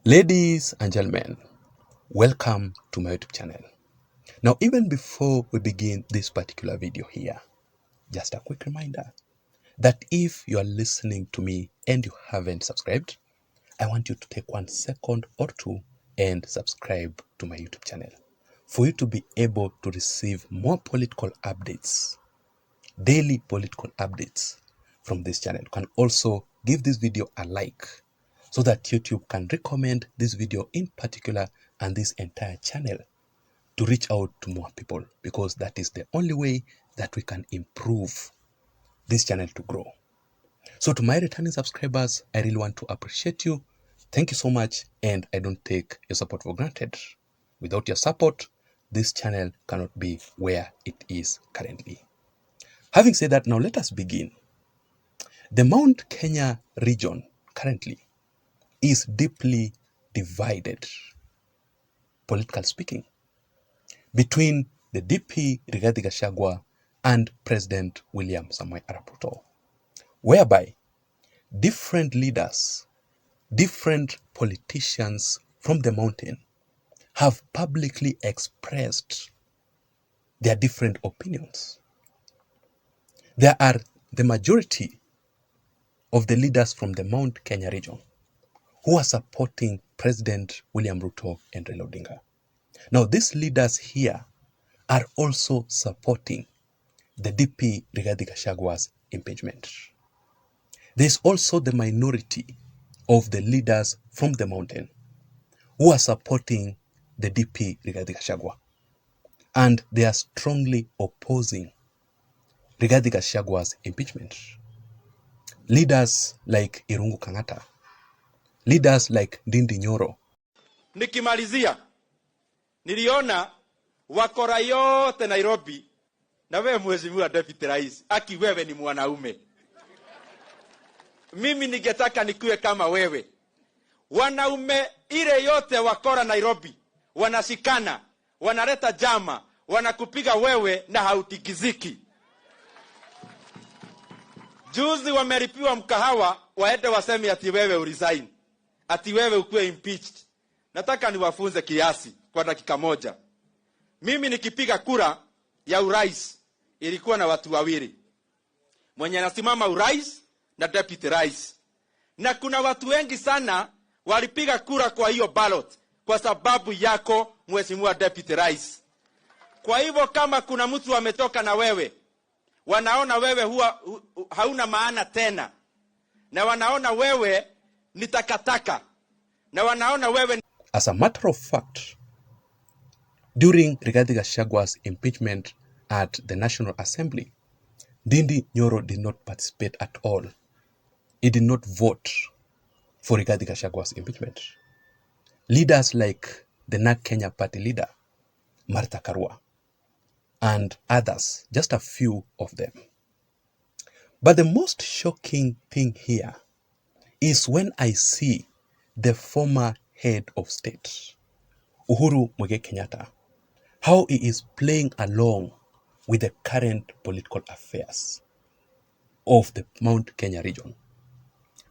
Ladies and gentlemen, welcome to my YouTube channel. Now, even before we begin this particular video here, just a quick reminder that if you are listening to me and you haven't subscribed, I want you to take 1 second or two and subscribe to my YouTube channel for you to be able to receive more political updates, daily political updates from this channel. You can also give this video a like so that YouTube can recommend this video in particular and this entire channel to reach out to more people, because that is the only way that we can improve this channel to grow. So to my returning subscribers, I really want to appreciate you. Thank you so much, and I don't take your support for granted. Without your support, this channel cannot be where it is currently. Having said that, now let us begin. The Mount Kenya region currently is deeply divided, politically speaking, between the DP Rigathi Gachagua and President William Samoei Arap Ruto, whereby different leaders, different politicians from the mountain have publicly expressed their different opinions. There are the majority of the leaders from the Mount Kenya region who are supporting President William Ruto and Raila Odinga. Now, these leaders here are also supporting the DP Rigathi Gachagua's impeachment. There is also the minority of the leaders from the mountain who are supporting the DP Rigathi Gachagua, and they are strongly opposing Rigathi Gachagua's impeachment. Leaders like Irungu Kang'ata, leaders like Ndindi Nyoro. Nikimalizia, niliona wakora yote Nairobi na wewe mheshimiwa deputy rais, aki wewe ni mwanaume. Mimi ningetaka nikuwe kama wewe. Wanaume ile yote wakora Nairobi wanashikana, wanaleta jama, wanakupiga wewe na hautikiziki. Juzi wameripiwa mkahawa, waende waseme ati wewe uresign, ati wewe ukuwe impeached. Nataka niwafunze kiasi kwa dakika moja. Mimi nikipiga kura ya urais ilikuwa na watu wawili, mwenye anasimama urais na deputy rais, na kuna watu wengi sana walipiga kura kwa hiyo ballot kwa sababu yako mheshimiwa deputy rais. Kwa hivyo kama kuna mtu ametoka na wewe, wanaona wewe hauna maana tena, na wanaona wewe ni takataka, na wanaona wewe. As a matter of fact, during Rigathi Gachagua's impeachment at the National Assembly, Ndindi Nyoro did not participate at all. He did not vote for Rigathi Gachagua's impeachment. Leaders like the NARC Kenya party leader, Martha Karua, and others, just a few of them. But the most shocking thing here is when I see the former head of state, Uhuru Kenyatta, how he is playing along with the current political affairs of the Mount Kenya region.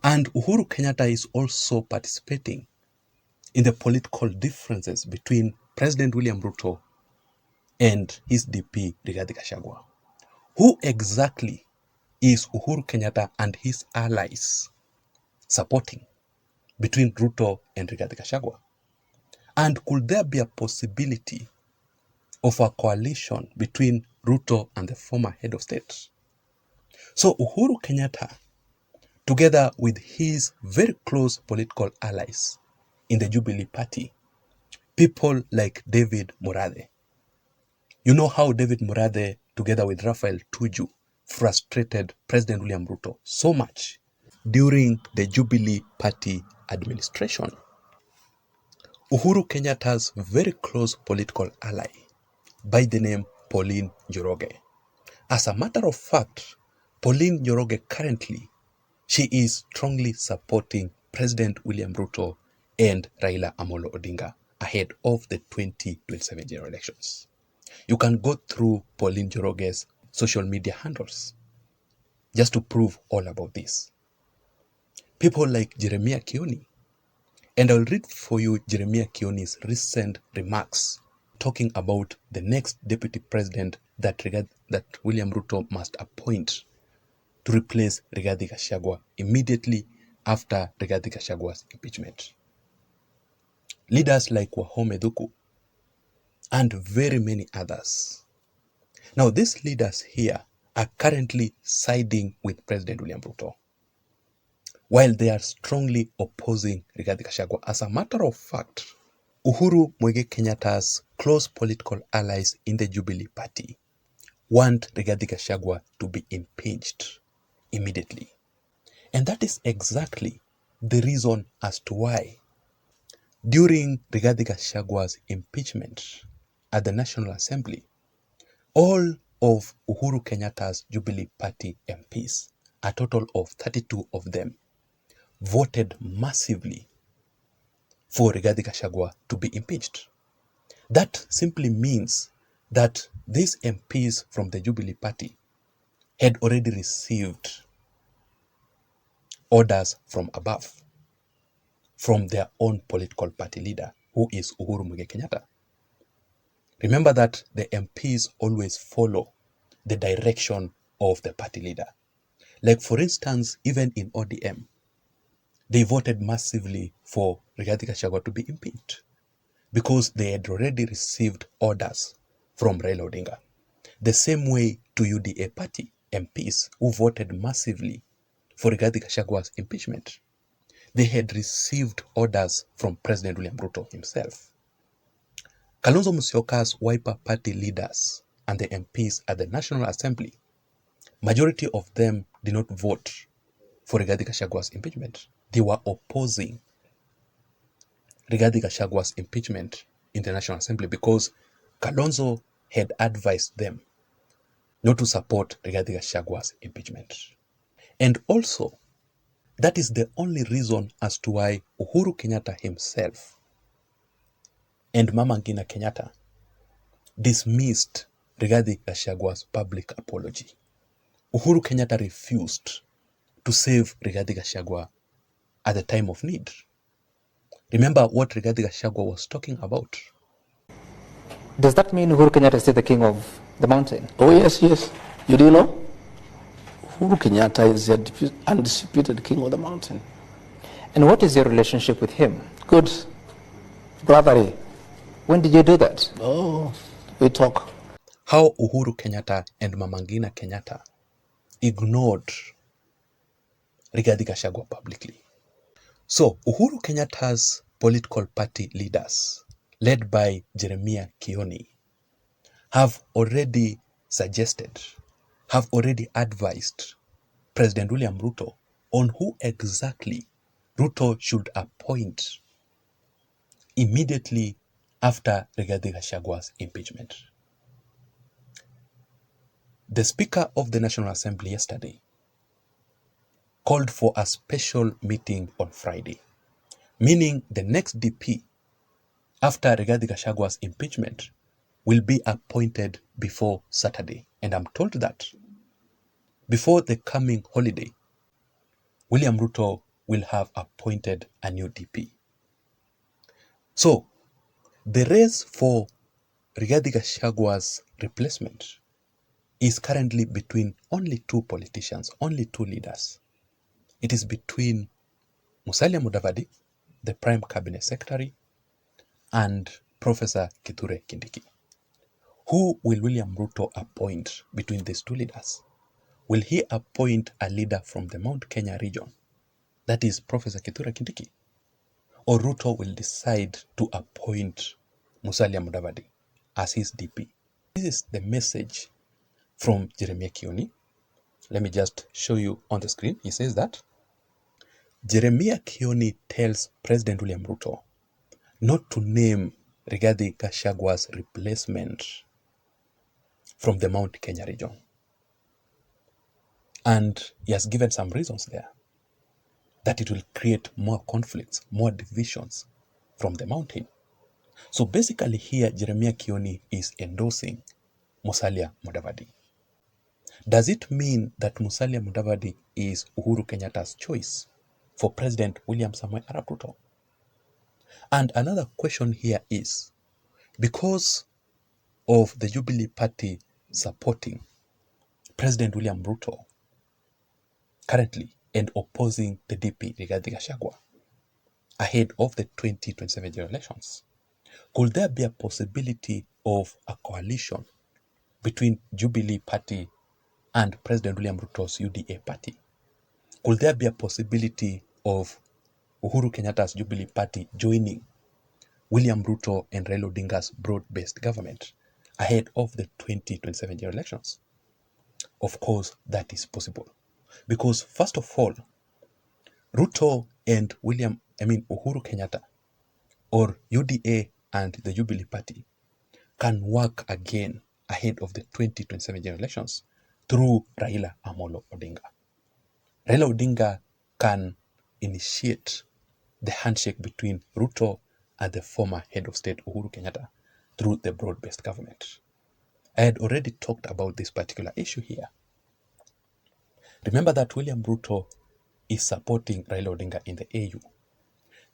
And Uhuru Kenyatta is also participating in the political differences between President William Ruto and his DP Rigathi Gachagua. Who exactly is Uhuru Kenyatta and his allies supporting between Ruto and Rigathi Gachagua? And could there be a possibility of a coalition between Ruto and the former head of state? So Uhuru Kenyatta, together with his very close political allies in the Jubilee party, people like David Murathe. You know how David Murathe, together with Raphael Tuju, frustrated President William Ruto so much during the Jubilee party administration. Uhuru Kenyatta's very close political ally by the name Pauline Njoroge. As a matter of fact, Pauline Njoroge currently, she is strongly supporting President William Ruto and Raila Amolo Odinga ahead of the 2027 general elections. You can go through Pauline Njoroge's social media handles just to prove all about this. People like Jeremiah Kioni And I'll read for you Jeremiah Kioni's recent remarks talking about the next deputy president that William Ruto must appoint to replace Rigathi Gachagua immediately after Rigathi Gachagua's impeachment. Leaders like Wahome Dhuku and very many others. Now, these leaders here are currently siding with President William Ruto, while they are strongly opposing Rigathi Gachagua. As a matter of fact, Uhuru Muigai Kenyatta's close political allies in the Jubilee party want Rigathi Gachagua to be impeached immediately. And that is exactly the reason as to why during Rigathi Gachagua's impeachment at the National Assembly, all of Uhuru Kenyatta's Jubilee Party MPs, a total of 32 of them, voted massively for Rigathi Gachagua to be impeached. That simply means that these MPs from the Jubilee Party had already received orders from above, from their own political party leader, who is Uhuru Muigai Kenyatta. Remember that the MPs always follow the direction of the party leader. Like, for instance, even in ODM, they voted massively for Rigathi Gachagua to be impeached because they had already received orders from Raila Odinga. The same way to UDA party MPs who voted massively for Rigathi Gachagua's impeachment. They had received orders from President William Ruto himself. Kalonzo Musyoka's Wiper party leaders and the MPs at the National Assembly, majority of them did not vote for Rigathi Gachagua's impeachment. They were opposing Rigathi Gachagua's impeachment in the National Assembly because Kalonzo had advised them not to support Rigathi Gachagua's impeachment. And also, that is the only reason as to why Uhuru Kenyatta himself and Mama Ngina Kenyatta dismissed Rigathi Gachagua's public apology. Uhuru Kenyatta refused to save Rigathi Gachagua at the time of need. Remember what Rigathi Gachagua was talking about. Does that mean Uhuru Kenyatta is still the king of the mountain? Oh, yes, yes. You do know? Uhuru Kenyatta is the undisputed king of the mountain. And what is your relationship with him? Good. Brotherly. When did you do that? Oh, we talk. How Uhuru Kenyatta and Mama Ngina Kenyatta ignored Rigathi Gachagua publicly. So Uhuru Kenyatta's political party leaders, led by Jeremiah Kioni, have already suggested, have already advised President William Ruto on who exactly Ruto should appoint immediately after Rigathi Gachagua's impeachment. The Speaker of the National Assembly yesterday called for a special meeting on Friday, meaning the next DP after Rigathi Gachagua's impeachment will be appointed before Saturday. And I'm told that before the coming holiday, William Ruto will have appointed a new DP. So, the race for Rigathi Gachagua's replacement is currently between only two politicians, only two leaders. It is between Musalia Mudavadi, the Prime Cabinet Secretary, and Professor Kithure Kindiki. Who will William Ruto appoint between these two leaders? Will he appoint a leader from the Mount Kenya region, that is Professor Kithure Kindiki? Or Ruto will decide to appoint Musalia Mudavadi as his DP? This is the message from Jeremiah Kioni. Let me just show you on the screen. He says that Jeremiah Kioni tells President William Ruto not to name Rigathi Gachagua's replacement from the Mount Kenya region. And he has given some reasons there, that it will create more conflicts, more divisions from the mountain. So basically here, Jeremiah Kioni is endorsing Musalia Mudavadi. Does it mean that Musalia Mudavadi is Uhuru Kenyatta's choice for President William Samoei Arap Ruto? And another question here is, because of the Jubilee Party supporting President William Ruto currently and opposing the DP Rigathi Gachagua ahead of the 2027 general elections, could there be a possibility of a coalition between Jubilee Party and President William Ruto's UDA party? Could there be a possibility of Uhuru Kenyatta's Jubilee Party joining William Ruto and Raila Odinga's broad-based government ahead of the 2027 general elections? Of course, that is possible. Because first of all, Ruto and Uhuru Kenyatta, or UDA and the Jubilee Party, can work again ahead of the 2027 general elections through Raila Amolo Odinga. Raila Odinga can initiate the handshake between Ruto and the former head of state Uhuru Kenyatta through the broad-based government. I had already talked about this particular issue here. Remember that William Ruto is supporting Raila Odinga in the AU.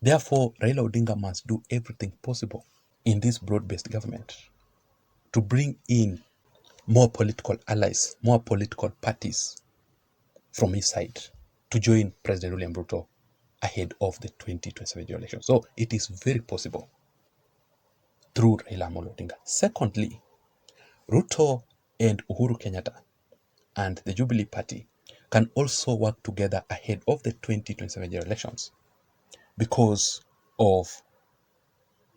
Therefore, Raila Odinga must do everything possible in this broad-based government to bring in more political allies, more political parties from his side to join President William Ruto ahead of the 2027 election. So it is very possible through Raila Amolo Odinga. Secondly, Ruto and Uhuru Kenyatta and the Jubilee Party can also work together ahead of the 2027 elections because of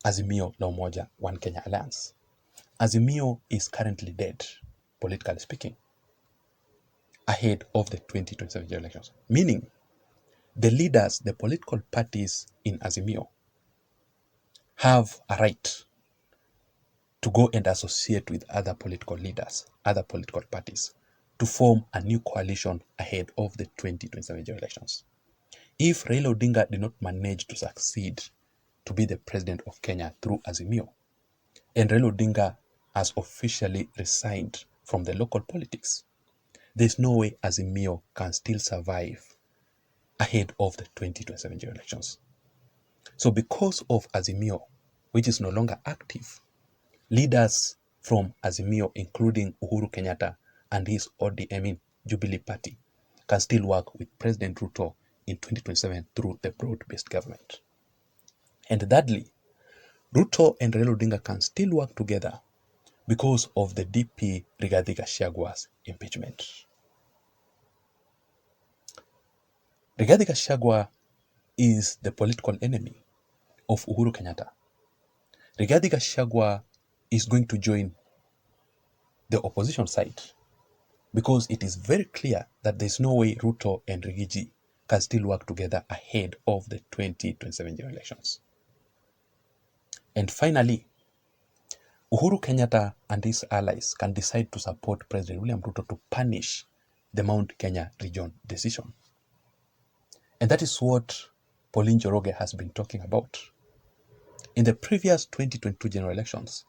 Azimio la Umoja One Kenya Alliance. Azimio is currently dead, politically speaking, ahead of the 2027 elections. Meaning, the leaders, the political parties in Azimio have a right to go and associate with other political leaders, other political parties, to form a new coalition ahead of the 2027 elections. If Raila Odinga did not manage to succeed to be the president of Kenya through Azimio, and Raila Odinga has officially resigned from the local politics, there's no way Azimio can still survive ahead of the 2027 elections. So because of Azimio, which is no longer active, leaders from Azimio, including Uhuru Kenyatta and his Jubilee Party, can still work with President Ruto in 2027 through the broad-based government. And thirdly, Ruto and Raila Odinga can still work together because of the DP Rigathi Gachagua's impeachment. Rigathi Gachagua is the political enemy of Uhuru Kenyatta. Rigathi Gachagua is going to join the opposition side because it is very clear that there's no way Ruto and Rigiji can still work together ahead of the 2027 elections. And finally, Uhuru Kenyatta and his allies can decide to support President William Ruto to punish the Mount Kenya region decision. And that is what Pauline Njoroge has been talking about. In the previous 2022 general elections,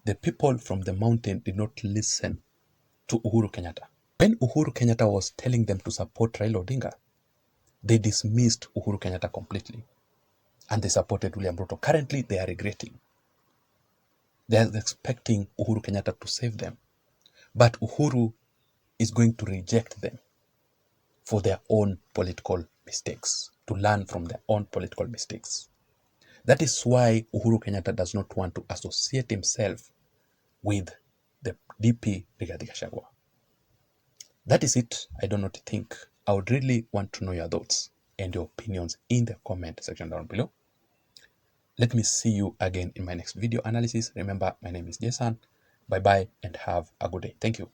the people from the mountain did not listen to Uhuru Kenyatta. When Uhuru Kenyatta was telling them to support Raila Odinga, they dismissed Uhuru Kenyatta completely and they supported William Ruto. Currently, they are regretting. They are expecting Uhuru Kenyatta to save them. But Uhuru is going to reject them for their own political mistakes, to learn from their own political mistakes. That is why Uhuru Kenyatta does not want to associate himself with the DP Rigathi Gachagua. That is it. I do not think. I would really want to know your thoughts and your opinions in the comment section down below. Let me see you again in my next video analysis. Remember, my name is Jason. Bye-bye and have a good day. Thank you.